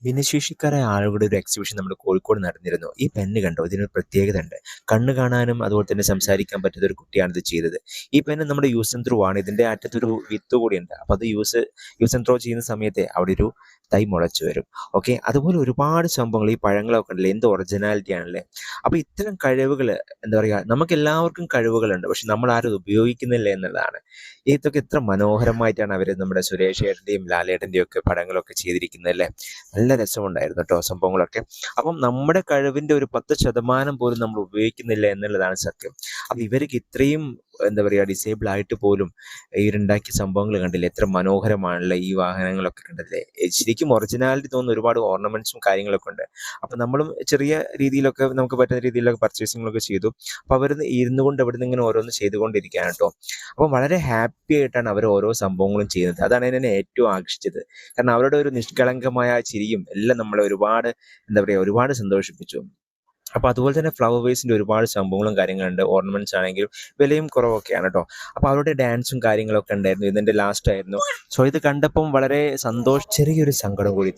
ഭിന്നശേഷിക്കാരായ ആളുകളുടെ ഒരു എക്സിബിഷൻ നമ്മുടെ കോഴിക്കോട് നടന്നിരുന്നു. ഈ പെണ്ണ് കണ്ടോ? ഇതിനൊരു പ്രത്യേകത ഉണ്ട്. കണ്ണ് കാണാനും അതുപോലെ തന്നെ സംസാരിക്കാൻ പറ്റുന്ന ഒരു കുട്ടിയാണ് ഇത് ചെയ്തത്. ഈ പെണ്ണ് നമ്മുടെ യൂസ് ആൻഡ് ത്രൂ ആണ്. ഇതിന്റെ അറ്റത്തൊരു വിത്ത് കൂടിയുണ്ട്. അപ്പോൾ അത് യൂസ് ആൻഡ് ത്രോ ചെയ്യുന്ന സമയത്തെ അവിടെ ഒരു തൈ മുളച്ചു വരും. ഓക്കെ, അതുപോലെ ഒരുപാട് സംഭവങ്ങൾ ഈ പഴങ്ങളൊക്കെ ഉണ്ടല്ലേ, എന്ത് ഒറിജിനാലിറ്റി ആണല്ലേ. അപ്പോൾ ഇത്തരം കഴിവുകൾ എന്താ പറയുക, നമുക്ക് എല്ലാവർക്കും കഴിവുകളുണ്ട്, പക്ഷെ നമ്മൾ ആരും അത് ഉപയോഗിക്കുന്നില്ല എന്നുള്ളതാണ്. ഇതൊക്കെ എത്ര മനോഹരമായിട്ടാണ് അവർ നമ്മുടെ സുരേഷ് ഏട്ടൻ്റെയും ലാലേട്ടൻ്റെയും ഒക്കെ പടങ്ങളൊക്കെ ചെയ്തിരിക്കുന്നത് അല്ലേ. നല്ല രസമുണ്ടായിരുന്നു കേട്ടോ സംഭവങ്ങളൊക്കെ. അപ്പം നമ്മുടെ കഴിവിന്റെ ഒരു 10% പോലും നമ്മൾ ഉപയോഗിക്കുന്നില്ല എന്നുള്ളതാണ് സത്യം. അപ്പം ഇവർക്ക് ഇത്രയും എന്താ പറയുക ഡിസേബിൾ ആയിട്ട് പോലും ഇവരുണ്ടാക്കിയ സംഭവങ്ങൾ കണ്ടില്ലേ, എത്ര മനോഹരമാണല്ലേ ഈ വാഹനങ്ങളൊക്കെ കണ്ടില്ലേ. ശരിക്കും ഒറിജിനാലിറ്റി തോന്നുന്ന ഒരുപാട് ഓർണമെന്റ്സും കാര്യങ്ങളൊക്കെ ഉണ്ട്. അപ്പം നമ്മളും ചെറിയ രീതിയിലൊക്കെ നമുക്ക് പറ്റുന്ന രീതിയിലൊക്കെ പർച്ചേസിങ്ങളൊക്കെ ചെയ്തു. അപ്പം അവർ ഇരുന്നു കൊണ്ട് അവിടെ നിന്ന് ഇങ്ങനെ ഓരോന്ന് ചെയ്തുകൊണ്ടിരിക്കുകയാണ് കേട്ടോ. അപ്പം വളരെ ഹാപ്പി ആയിട്ടാണ് അവർ ഓരോ സംഭവങ്ങളും ചെയ്യുന്നത്. അതാണ് എന്നെ ഏറ്റവും ആകർഷിച്ചത്. കാരണം അവരുടെ ഒരു നിഷ്കളങ്കമായ ആ ചിരിയും എല്ലാം നമ്മളെ ഒരുപാട് എന്താ പറയുക ഒരുപാട് സന്തോഷിപ്പിച്ചു. അപ്പൊ അതുപോലെ തന്നെ ഫ്ലവർ വേസിന്റെ ഒരുപാട് സംഭവങ്ങളും കാര്യങ്ങളുണ്ട്. ഓർണമെന്റ്സ് ആണെങ്കിലും വിലയും കുറവൊക്കെയാണ് കേട്ടോ. അപ്പൊ അവരുടെ ഡാൻസും കാര്യങ്ങളൊക്കെ ഉണ്ടായിരുന്നു. ഇതിന്റെ ലാസ്റ്റ് ആയിരുന്നു. സോ ഇത് കണ്ടപ്പം വളരെ ചെറിയൊരു സങ്കടം കൂടി